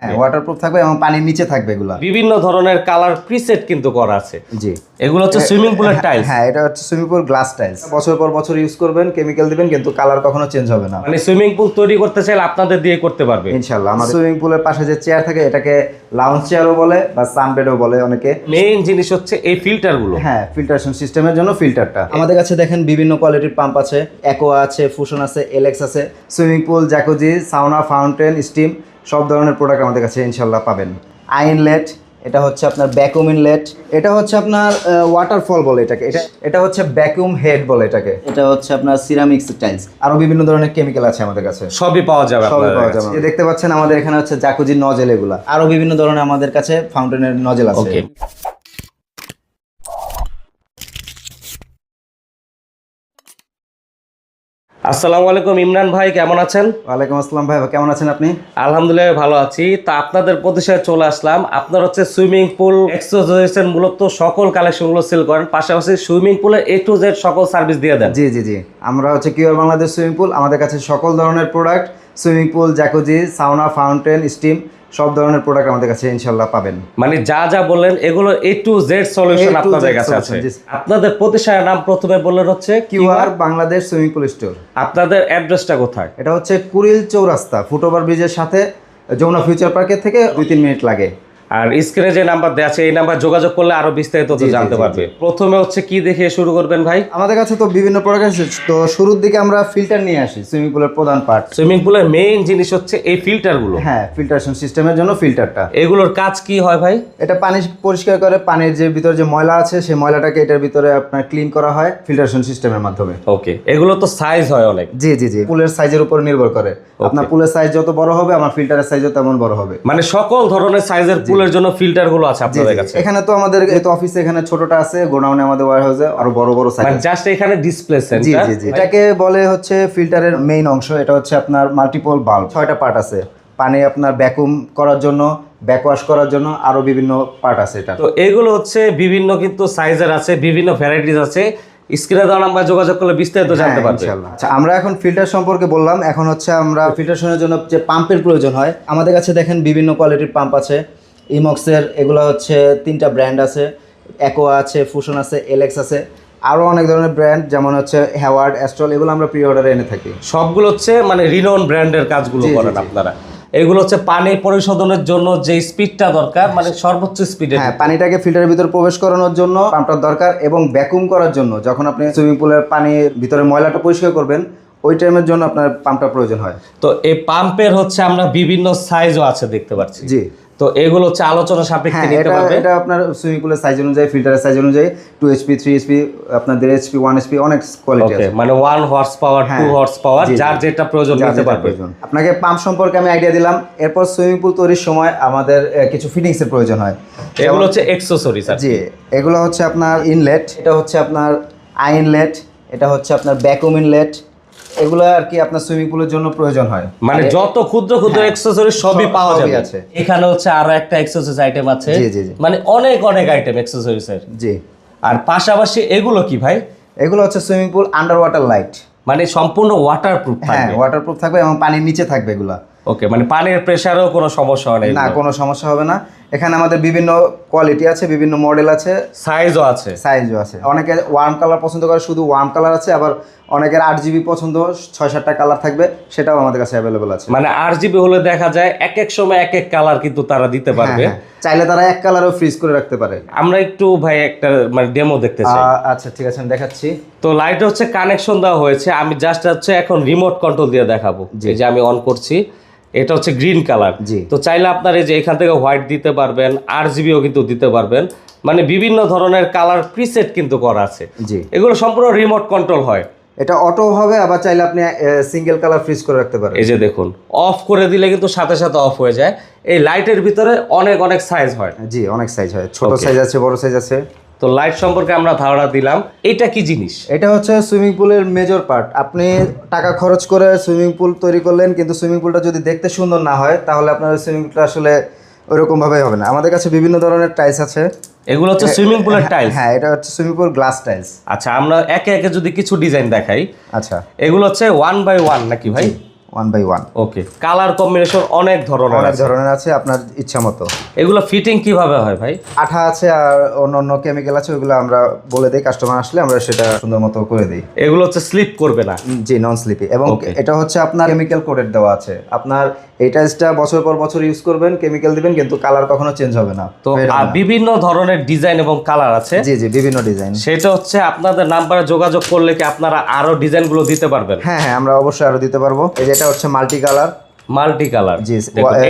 হ্যাঁ ওয়াটারপ্রুফ থাকবে এবং পানির নিচে থাকবে এগুলো। বিভিন্ন ধরনের কালার প্রিসেট কিন্তু করা আছে। জি, এগুলো হচ্ছে সুইমিং পুলের টাইলস। হ্যাঁ এটা হচ্ছে সুইমিং পুল গ্লাস টাইলস। বছর পর বছর ইউজ করবেন, কেমিক্যাল দিবেন, কিন্তু কালার কখনো চেঞ্জ হবে না। মানে সুইমিং পুল তৈরি করতে চাইলে আপনাদের দিয়ে করতে পারবে ইনশাআল্লাহ। আমাদের সুইমিং পুলের পাশে যে চেয়ার থাকে এটাকে লাউঞ্জ চেয়ারও বলে বা সানবেডও বলে অনেকে। মেইন জিনিস হচ্ছে এই ফিল্টারগুলো। হ্যাঁ ফিল্টারেশন সিস্টেমের জন্য ফিল্টারটা। আমাদের কাছে দেখেন বিভিন্ন কোয়ালিটির পাম্প আছে, অ্যাকোয়া আছে, ফুশন আছে, এলেক্স আছে। Swimming pool, jacuzzi, sauna, fountain, steam সব ধরনের প্রোডাক্ট আমাদের কাছে ইনশাআল্লাহ পাবেন। আইনলেট, এটা হচ্ছে আপনার ভ্যাকুম ইনলেট, এটা হচ্ছে আপনার ওয়াটারফল বলে এটাকে, এটা হচ্ছে ভ্যাকুম হেড বলে এটাকে, এটা হচ্ছে আপনার সিরামিক্স টাইলস। আরো বিভিন্ন ধরনের কেমিক্যাল আছে আমাদের কাছে, সবই পাওয়া যাবে সবই পাওয়া যাবে। এই দেখতে পাচ্ছেন আমাদের এখানে হচ্ছে জাকুজির নজেল, এগুলা আরো বিভিন্ন ধরনের আমাদের কাছে ফাউন্টেনের নজেল আছে। ওকে। আসসালামু আলাইকুম ইমরান ভাই, কেমন আছেন? ওয়ালাইকুম আসসালাম ভাই, কেমন আছেন আপনি? আলহামদুলিল্লাহ ভালো আছি। তা আপনাদের প্রতিষ্ঠানে চলে আসলাম। আপনার হচ্ছে সুইমিং পুল এক্সেসরিজের মূলত সকল কালেকশনগুলো সেল করেন, পাশাপাশি সুইমিং পুলের A to Z সকল সার্ভিস দিয়ে দেন। জি জি জি, আমরা হচ্ছে কিউআর বাংলাদেশ সুইমিং পুল। আমাদের কাছে সকল ধরনের product, swimming pool, jacuzzi, sauna, fountain, steam সব ধরনের প্রোডাক্ট আমাদের কাছে ইনশাআল্লাহ পাবেন। মানে যা যা বললেন এগুলো A to Z solution A to Z আপনাদের কাছে আছে। solution, জি। আপনাদের প্রতিষ্ঠানের নাম প্রথমে বললেন হচ্ছে QR Bangladesh swimming pool store. আপনাদের অ্যাড্রেসটা কোথায়? এটা হচ্ছে কুড়িল চৌরাস্তা, ফুটওভার ব্রিজের সাথে, যমুনা ফিউচার পার্কের থেকে 2-3 মিনিট লাগে। আর স্ক্রিনে যে নাম্বার দেওয়া আছে এই নাম্বার যোগাযোগ করলে আরো বিস্তারিত জি, জি, জানতে জি, পারবে। প্রথমে হচ্ছে কি দেখে শুরু করবেন ভাই? আমাদের কাছে তো বিভিন্ন প্রোডাক্ট আছে, তো শুরুর দিকে আমরা ফিল্টার নিয়ে আসি, সুইমিং পুলের প্রধান পার্ট। সুইমিং পুলের মেইন জিনিস হচ্ছে এই ফিল্টারগুলো। হ্যাঁ ফিল্টারেশন সিস্টেমের জন্য ফিল্টারটা। এগুলোর কাজ কি হয় ভাই? এটা পানি পরিষ্কার করে, পানির যে ভিতরে যে ময়লা আছে সেই ময়লাটাকে এটার ভিতরে আপনার ক্লিন করা হয় ফিল্টারেশন সিস্টেমের মাধ্যমে। ওকে। এগুলো তো সাইজ হয় অনেক। জি জি জি, পুলের সাইজের উপর নির্ভর করে। আপনার পুলের সাইজ যত বড় হবে আমার ফিল্টারের সাইজও তেমন বড় হবে। মানে সকল ধরনের সাইজের পুলের জন্য ফিল্টারগুলো আছে আপনাদের কাছে। এখানে তো আমাদের এই তো অফিসে এখানে ছোটটা আছে, গোডাউনে আমাদের ওয়্যারহাউসে আরো বড় বড় সাইজ। মানে জাস্ট এখানে ডিসপ্লে জি সেন্টার। জি জি, এটাকে বলে হচ্ছে ফিল্টারের মেইন অংশ। এটা হচ্ছে আপনার মাল্টিপল বাল্ব, 6টা পার্ট আছে। পানি আপনার ভ্যাকুম করার জন্য, ব্যাকওয়াশ করার জন্য আরো বিভিন্ন পার্ট আছে এটা। তো এগুলো হচ্ছে বিভিন্ন কিন্তু সাইজের আছে, বিভিন্ন ভ্যারাইটিস আছে। স্ক্রিনে দেওয়া নাম্বার যোগাযোগ করলে বিস্তারিত জানতে পারবে। ইনশাআল্লাহ। আচ্ছা, আমরা এখন ফিল্টার সম্পর্কে বললাম, এখন হচ্ছে আমরা ফিল্টারেশনের জন্য যে পাম্পের প্রয়োজন হয় আমাদের কাছে দেখেন বিভিন্ন কোয়ালিটির পাম্প আছে। ইমক্সের এগুলো হচ্ছে 3টা ব্র্যান্ড আছে, অ্যাকোয়া আছে, ফুশন আছে, এলেক্স আছে, আরও অনেক ধরনের ব্র্যান্ড যেমন হচ্ছে হ্যাওয়ার্ড, অ্যাস্ট্রল, এগুলো আমরা প্রি অর্ডারে এনে থাকি। সবগুলো হচ্ছে মানে রিনোন ব্র্যান্ডের কাজগুলো জি, জি, করেন জি। আপনারা। এগুলো হচ্ছে পানি পরিশোধনের জন্য যে স্পিডটা দরকার, মানে সর্বোচ্চ স্পিডে। হ্যাঁ, পানিটাকে ফিল্টারের ভিতরে প্রবেশ করানোর জন্য পাম্পটার দরকার, এবং ভ্যাকুম করার জন্য যখন আপনি সুইমিং পুলের পানির ভিতরে ময়লাটা পরিষ্কার করবেন ওই টাইমের জন্য আপনার পাম্পটা প্রয়োজন হয়। তো এই পাম্পের হচ্ছে আমরা বিভিন্ন সাইজও আছে দেখতে পাচ্ছি। জি, তো এগুলো হচ্ছে আলোচনা সাপেক্ষে হ্যাঁ নিতে পারবে। এটা আপনার সুইমিং পুলের সাইজ অনুযায়ী, ফিল্টারের সাইজ অনুযায়ী 2 HP, 3 HP, আপনার 1.5 HP, 1 HP অনেক কোয়ালিটি ওকে, আছে। মানে 1 হর্স পাওয়ার, 2 হর্স পাওয়ার, জি, জি। যার যেটা প্রয়োজন যার নিতে যেটা পারবে। প্রয়োজন। আপনাকে পাম্প সম্পর্কে আমি আইডিয়া দিলাম। এরপর সুইমিং পুল তৈরির সময় আমাদের কিছু ফিটিংসের প্রয়োজন হয়। এগুলো হচ্ছে অ্যাকসেসরিজ। জি, এগুলো হচ্ছে আপনার ইনলেট, এটা হচ্ছে আপনার আইনলেট, এটা হচ্ছে আপনার ভ্যাকুম ইনলেট, এগুলো আর কি আপনার সুইমিং পুলের জন্য প্রয়োজন হয়। মানে যত ক্ষুদ্র ক্ষুদ্র অ্যাকসেসরিজ সবই পাওয়া সবই যাবে। আছে। এখানে হচ্ছে আরো একটা অ্যাকসেসরিজ আইটেম আছে। জি, জি, জি। মানে অনেক অনেক আইটেম অ্যাকসেসরিজের। জি, আর পাশাপাশি এগুলো কি ভাই? এগুলো হচ্ছে swimming pool under water light. মানে সম্পূর্ণ ওয়াটারপ্রুফ হ্যাঁ থাকবে। ওয়াটারপ্রুফ থাকবে এবং পানির নিচে থাকবে এগুলা। ওকে, মানে পানির প্রেসারেও কোনো সমস্যা হয় না, কোনো সমস্যা হবে না। এখানে আমাদের বিভিন্ন কোয়ালিটি আছে, বিভিন্ন মডেল আছে, সাইজও আছে। সাইজও আছে। অনেকে ওয়ার্ম কালার পছন্দ করে, শুধু ওয়ার্ম কালার আছে, আবার অনেকের 8GB পছন্দ, 6-7টা কালার থাকবে, সেটাও আমাদের কাছে অ্যাভেলেবল আছে। মানে RGB হলে দেখা যায় এক এক সময় এক এক কালার কিন্তু তারা দিতে পারবে। হ্যাঁ, চাইলে তারা এক কালারও ফ্রিজ করে রাখতে পারে। আমরা একটু ভাই একটা মানে ডেমো দেখতে চাই। আচ্ছা ঠিক আছে, আমি দেখাচ্ছি। তো লাইট হচ্ছে কানেকশন দেওয়া হয়েছে, আমি জাস্ট হচ্ছে এখন রিমোট কন্ট্রোল দিয়ে দেখাবো। এই যে আমি অন করছি, এটা হচ্ছে গ্রিন কালার। জি। তো চাইলে আপনার এই যে এখান থেকে হোয়াইট দিতে পারবেন, RGBও কিন্তু দিতে পারবেন। মানে বিভিন্ন ধরনের কালার প্রিসেট কিন্তু করা আছে। জি, এগুলো সম্পূর্ণ রিমোট কন্ট্রোল হয়। এটা অটো হবে, আবার চাইলে আপনি সিঙ্গেল কালার ফ্রিজ করে রাখতে পারেন। এই যে দেখুন, অফ করে দিলে কিন্তু সাথে সাথে অফ হয়ে যায়। এই লাইটের ভিতরে অনেক অনেক সাইজ হয়। জি, অনেক সাইজ হয়, ছোট Okay. সাইজ আছে, বড় সাইজ আছে। তো লাইট সম্পর্কে আমরা ধারণা দিলাম। এটা কি জিনিস? এটা হচ্ছে সুইমিং পুলের মেজর পার্ট। আপনি টাকা খরচ করে সুইমিং পুল তৈরি করলেন, কিন্তু সুইমিং পুলটা যদি দেখতে সুন্দর না হয় তাহলে আপনার সুইমিং পুলটা আসলে ওইরকম ভাবে হবে না। আমাদের কাছে বিভিন্ন ধরনের টাইলস আছে। এগুলো হচ্ছে সুইমিং পুলের টাইলস। হ্যাঁ, এটা হচ্ছে সুইমিং পুল গ্লাস টাইলস। আচ্ছা, আমরা একে একে যদি কিছু ডিজাইন দেখাই। আচ্ছা, এগুলো হচ্ছে 1 by 1 নাকি ভাই? 1/1। ওকে, কালার কম্বিনেশন অনেক অনেক আছে। ধরনের আছে, আপনার ইচ্ছা মতো। এগুলো ফিটিং কিভাবে হয় ভাই? আঠা আছে আর অন্য কেমিক্যাল আছে, ওইগুলো আমরা বলে দিই, কাস্টমার আসলে আমরা সেটা সুন্দর মতো করে দিই। এগুলো হচ্ছে স্লিপ করবে না? জি, নন স্লিপি। এবং Okay. এটা হচ্ছে আপনার কেমিক্যাল কোটেড দেওয়া আছে। আপনার এই টাইলসটা বছর পর বছর ইউজ করবেন, কেমিক্যাল দিবেন, কিন্তু কালার কখনো চেঞ্জ হবে না। তো ফেড হবে না। বিভিন্ন ধরনের ডিজাইন এবং কালার আছে। জি জি, বিভিন্ন ডিজাইন। সেটা হচ্ছে আপনাদের নাম্বারে যোগাযোগ করলে কি আপনারা আরো ডিজাইনগুলো দিতে পারবেন? হ্যাঁ হ্যাঁ, আমরা অবশ্যই আরো দিতে পারবো। এই যেটা হচ্ছে মাল্টি কালার। Multi colour. জি,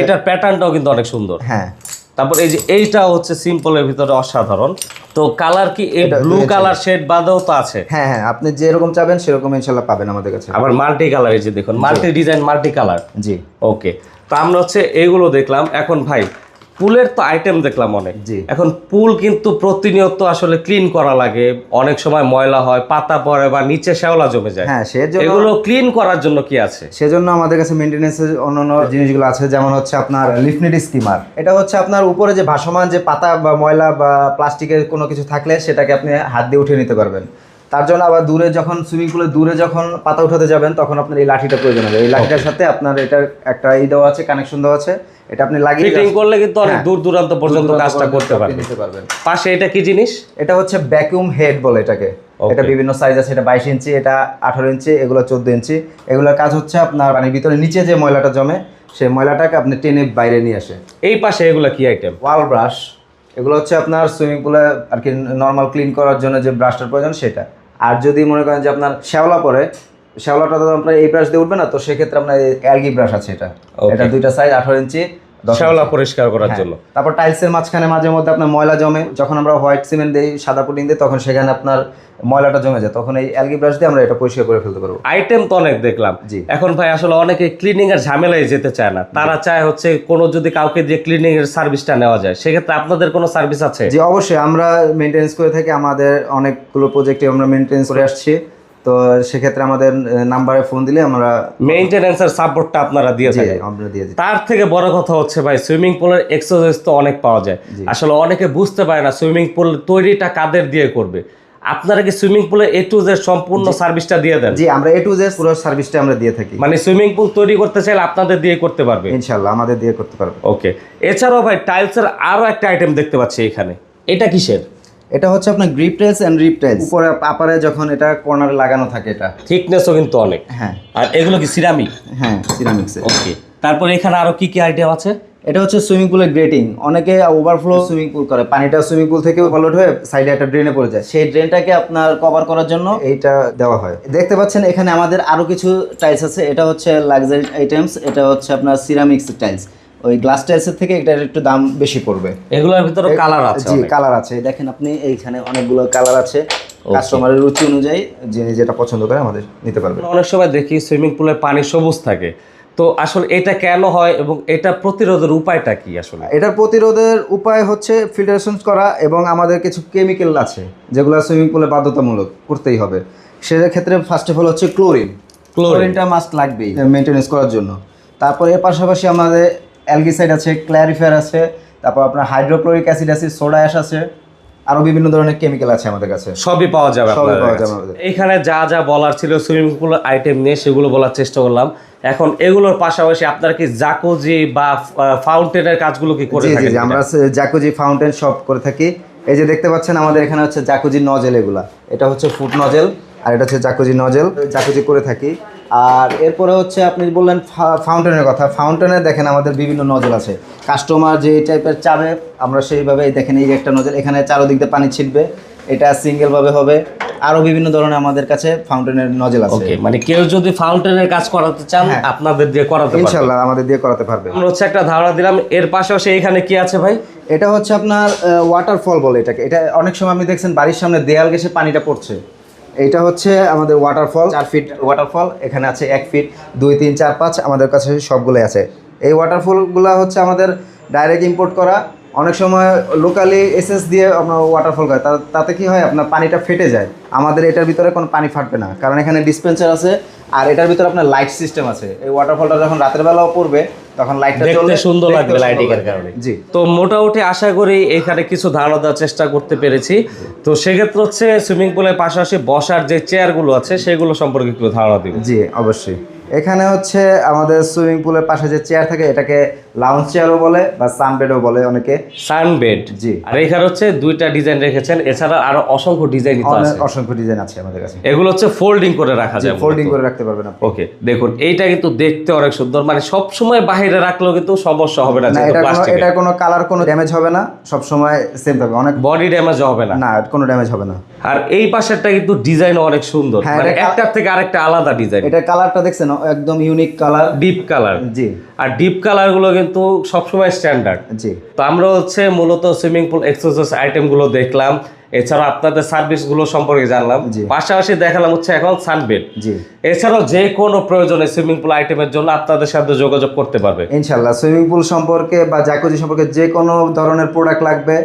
এটার প্যাটার্নটাও কিন্তু অনেক সুন্দর। হ্যাঁ। তারপর এই যে এইটা হচ্ছে সিম্পলের ভিতরে অসাধারণ। তো কালার কি এই এটা ব্লু কালার শেড বাদেও তো আছে? হ্যাঁ হ্যাঁ, আপনি যেরকম চাবেন সেরকম ইনশাল্লাহ পাবেন আমাদের কাছে। আবার মাল্টি কালার, এই যে দেখুন মাল্টি ডিজাইন, মাল্টি কালার। জি। ওকে, তো আমরা হচ্ছে এইগুলো দেখলাম। এখন ভাই পুলের তো আইটেম দেখলাম অনেক। জি। এখন পুল কিন্তু প্রতিনিয়ত আসলে ক্লিন করা লাগে, অনেক সময় ময়লা হয়, পাতা পড়ে বা নিচে শ্যাওলা জমে যায়। হ্যাঁ, সেজন্য এগুলো ক্লিন করার জন্য কি আছে? সেজন্য আমাদের কাছে মেইনটেনেন্সের অন্যান্য জিনিসগুলো আছে, যেমন হচ্ছে আপনার লিফনেট স্কিমার। এটা হচ্ছে আপনার উপরে যে ভাসমান যে পাতা বা ময়লা বা প্লাস্টিকের কোনো কিছু থাকলে সেটাকে আপনি হাত দিয়ে উঠিয়ে নিতে পারবেন। তার জন্য আবার দূরে যখন সুইমিং পুলে দূরে যখন পাতা উঠাতে যাবেন তখন আপনার এই লাঠিটা প্রয়োজন হবে। এই লাঠিটার সাথে আপনার এটার একটা দেওয়া আছে, কানেকশন দেওয়া আছে, এটা আপনি লাগিয়ে ফিটিং করলে কিন্তু অনেক হ্যাঁ, দূর দূরান্ত পর্যন্ত কাজটা করতে আপনি পারবেন। নিতে পারবেন। পাশে এটা কি জিনিস? এটা হচ্ছে ভ্যাকুয়াম হেড বলে এটাকে। Okay. এটা বিভিন্ন সাইজ আছে, এটা 22 ইঞ্চি, এটা 18 ইঞ্চি, এগুলো 14 ইঞ্চি। এগুলোর কাজ হচ্ছে আপনার পানির ভিতরে নিচে যে ময়লাটা জমে সেই ময়লাটাকে আপনি টেনে বাইরে নিয়ে আসে। এই পাশে এগুলো কি আইটেম? ওয়াল ব্রাশ। এগুলো হচ্ছে আপনার সুইমিং পুলে আর কি নর্মাল ক্লিন করার জন্য যে ব্রাশটার প্রয়োজন সেটা। আর যদি মনে করেন যে আপনার শ্যাওলা পড়ে, শ্যাওলাটা তো আপনার এই ব্রাশ দিয়ে উঠবে না, তো সেক্ষেত্রে আপনার অ্যালগি ব্রাশ আছে এটা। Okay. এটা দুইটা সাইজ 18 ইঞ্চি, 10 শ্যাওলা ইঞ্চি। পরিষ্কার করার হ্যাঁ। জন্য। তারপর টাইলসের মাঝখানে মাঝে মধ্যে আপনার ময়লা জমে, যখন আমরা হোয়াইট সিমেন্ট দিই, সাদা পুটিং দিই, তখন সেখানে আপনার ময়লাটা জমে যায়, তখন এই অ্যালগি ব্রাশ দিয়ে আমরা এটা পরিষ্কার করে ফেলতে পারবো। আইটেম তো অনেক দেখলাম। জি। এখন ভাই আসলে অনেকে ক্লিনিং এর ঝামেলায় যেতে চায় না, তারা চায় হচ্ছে কোনো যদি কাউকে দিয়ে ক্লিনিং এর সার্ভিসটা নেওয়া যায়, সেক্ষেত্রে আপনাদের কোনো সার্ভিস আছে? জি অবশ্যই, আমরা মেনটেন্স করে থাকি, আমাদের অনেকগুলো প্রজেক্টে আমরা মেনটেন্স করে আসছি। তো সেক্ষেত্রে আমাদের নাম্বারে ফোন দিলে আমরা মেইনটেনেন্সের সাপোর্টটা আপনারা দিয়ে থাকেন। আমরা দিয়ে দিই। তার থেকে বড় কথা হচ্ছে ভাই, সুইমিং পুলের এক্সারসাইজ তো অনেক পাওয়া যায়। আসলে অনেকে বুঝতে পারে না সুইমিং পুল তৈরিটা কাদের দিয়ে করবে। আপনারা কি সুইমিং পুলে এ টু জেড সম্পূর্ণ সার্ভিসটা দিয়ে দেন? জি, আমরা এ টু জেড পুরো সার্ভিসটা আমরা দিয়ে থাকি। মানে সুইমিং পুল তৈরি করতে চাইলে আপনাদের দিয়ে করতে পারবে? ইনশাআল্লাহ আমাদের দিয়ে করতে পারবে। ওকে, এছাড়াও ভাই টাইলসের আরো একটা আইটেম দেখতে পাচ্ছি এখানে, এটা কিসের? এটা হচ্ছে আপনার grip tiles and rip tiles. উপরে আপারে যখন এটা কর্নারে লাগানো থাকে এটা। থিকনেসও কিন্তু অনেক। হ্যাঁ আর এগুলো কি সিরামিক? হ্যাঁ, সিরামিক্সের। ওকে, তারপর এখানে আরো কি কি আইটেম আছে? এটা হচ্ছে সুইমিং পুলের গ্রেটিং। অনেকে ওভারফ্লো সুইমিং পুল করে, পানিটা সুইমিং পুল থেকে ওভারলোড হয়ে সাইডে একটা ড্রেনে পড়ে যায়, সেই ড্রেনটাকে আপনার কভার করার জন্য এইটা দেওয়া হয়। দেখতে পাচ্ছেন এখানে আমাদের আরো কিছু টাইলস আছে। এটা হচ্ছে লাক্সারি আইটেমস, এটা হচ্ছে আপনার সিরামিক্স টাইলস। ওই গ্লাস টাইলসের থেকে এটার একটু দাম বেশি পড়বে। এগুলোর ভিতরে কালার আছে? জি, কালার আছে। দেখেন আপনি এইখানে অনেকগুলো কালার আছে, কাস্টমারের রুচি অনুযায়ী যিনি যেটা পছন্দ করে আমাদের নিতে পারবে। অনেক সময় দেখি সুইমিং পুলে পানি সবুজ থাকে, তো আসলে এটা কেন হয় এবং এটা প্রতিরোধের উপায়টা কি আসলে? এটার প্রতিরোধের উপায় হচ্ছে ফিল্টারেশন করা, এবং আমাদের কিছু কেমিক্যাল আছে যেগুলো সুইমিং পুলে বাধ্যতামূলক করতেই হবে। সেক্ষেত্রে ফার্স্ট অফ অল হচ্ছে ক্লোরিনটা মাস্ট লাগবেই মেনটেনেন্স করার জন্য। তারপর এর পাশাপাশি আমাদের অ্যালগিসাইড আছে, ক্ল্যারিফায়ার আছে, তারপর আপনার হাইড্রোক্লোরিক অ্যাসিড আছে, সোডা অ্যাশ আছে, আরো বিভিন্ন ধরনের কেমিক্যাল আছে আমাদের কাছে। সবই পাওয়া যাবে সবই আপনাদের পাওয়া কাছে। যাবে আমাদের। এইখানে যা যা বলার ছিল সুইমিং পুল আইটেম নিয়ে সেগুলো বলার চেষ্টা করলাম। এখন এগুলোর পাশাপাশি আপনারা কি জাকুজি বা ফাউন্টেনের কাজগুলো কি করে জি জি থাকেন? জি, আমরা জাকুজি ফাউন্টেন সব করে থাকি। এই যে দেখতে পাচ্ছেন আমাদের এখানে হচ্ছে জাকুজি নজেল, এগুলা এটা হচ্ছে ফুট নজেল, আর এটা হচ্ছে জাকুজি নজেল, জাকুজি করে থাকি। আর এরপরে হচ্ছে আপনি বললেন ফাউন্টেনের কথা। ফাউন্টেনে দেখেন আমাদের বিভিন্ন নজেল আছে, কাস্টমার যে টাইপের চাবে আমরা সেইভাবে। দেখেন এই যে একটা নজেল, এখানে চারোদিক দিয়ে পানি ছিটবে, এটা সিঙ্গেল ভাবে হবে। আরো বিভিন্ন ধরনের আমাদের কাছে ফাউন্টেনের নজেল আছে। ওকে, মানে কেউ যদি ফাউন্টেনের কাজ করাতে চান আপনাদের দিয়ে করাতে পারবে? ইনশাআল্লাহ আমাদের দিয়ে করাতে পারবে। আমরা হচ্ছে একটা ধারণা দিলাম। এর পাশাপাশি এখানে কি আছে ভাই? এটা হচ্ছে আপনার ওয়াটারফল বলে এটাকে। এটা অনেক সময় আপনি দেখছেন বাড়ির সামনে দেয়াল ঘেঁষে পানিটা পড়ছে, এইটা হচ্ছে আমাদের ওয়াটারফল। 4 ফিট ওয়াটারফল, এখানে আছে 1 ফিট, 2, 3, 4, 5, আমাদের কাছে সবগুলোই আছে। এই ওয়াটারফলগুলো হচ্ছে আমাদের ডাইরেক্ট ইম্পোর্ট করা। অনেক সময় লোকালি এসএস দিয়ে আমরা ওয়াটারফল করে, তাতে কি হয় আপনার পানিটা ফেটে যায়। আমাদের এটার ভিতরে কোনো পানি ফাটবে না, কারণ এখানে ডিসপেন্সার আছে, আর এটার ভিতরে আপনার লাইট সিস্টেম আছে। এই ওয়াটারফলটা যখন রাতের বেলাও পড়বে তখন লাইটটা দেখতে সুন্দর লাগবে লাইটিং এর কারণে। জি, তো মোটামুটি আশা করি এখানে কিছু ধারণা দেওয়ার চেষ্টা করতে পেরেছি। তো সেক্ষেত্রে হচ্ছে সুইমিং পুলের পাশাপাশি বসার যে চেয়ারগুলো আছে সেগুলো সম্পর্কে একটু ধারণা দিব। জি অবশ্যই। এখানে হচ্ছে আমাদের সুইমিং পুলের পাশে যে চেয়ার থাকে এটাকে লাউঞ্জ চেয়ারও বলে বা সানবেডও বলে অনেকে। সানবেড। জি। আর এখানে হচ্ছে দুইটা ডিজাইন রেখেছেন, এছাড়া আরো অসংখ্য ডিজাইন আছে। অসংখ্য ডিজাইন আছে আমাদের কাছে। এগুলো হচ্ছে ফোল্ডিং করে রাখা যায়, ফোল্ডিং করে রাখতে পারবেন আপনি। ওকে, দেখুন এইটা কিন্তু দেখতে অনেক সুন্দর, মানে সব সময় বাইরে রাখলেও কিন্তু সমস্যা হবে না, না, যেহেতু প্লাস্টিক। এটা কোনো কালার কোনো ড্যামেজ হবে না, সব সময় সেম থাকবে, অনেক বডি ড্যামেজ হবে না। না, কোনো ড্যামেজ হবে না। আর এই পাশেরটা কিন্তু ডিজাইন অনেক সুন্দর, হ্যাঁ, মানে এটা একটার থেকে আরেকটা আলাদা ডিজাইন। এটা কালারটা দেখছেন একদম ইউনিক কালার, ডিপ কালার। জি। আর ডিপ কালার গুলো কিন্তু সবসময় স্ট্যান্ডার্ড। জি। তো আমরা হচ্ছে মূলত সুইমিং পুল এক্সারসাইজ আইটেম গুলো দেখলাম, এছাড়া আপনাদের সার্ভিস গুলো সম্পর্কে জানলাম, জি। পাশাপাশি দেখালাম হচ্ছে এখন সানবেড। জি। এছাড়াও যে কোনো প্রয়োজনে সুইমিং পুল আইটেমের জন্য আপনাদের সাথে যোগাযোগ করতে পারবে ইনশাল্লাহ। সুইমিং পুল সম্পর্কে বা জাকুজি সম্পর্কে যে কোনো ধরনের প্রোডাক্ট লাগবে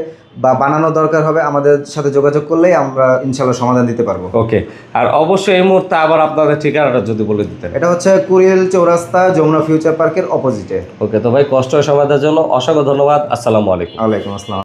বা বানানো দরকার হবে, আমাদের সাথে যোগাযোগ করলেই আমরা ইনশাল্লাহ সমাধান দিতে পারবো। ওকে, আর অবশ্যই এই মুহূর্তে আবার আপনাদের ঠিকানাটা যদি বলে দিতেন। এটা হচ্ছে কুড়িল চৌরাস্তা, যমুনা ফিউচার পার্কের অপোজিটে। ওকে, তো ভাই কষ্ট সময় দেওয়ার জন্য অসংখ্য ধন্যবাদ। আসসালামু আলাইকুম। ওয়ালাইকুম আসসালাম।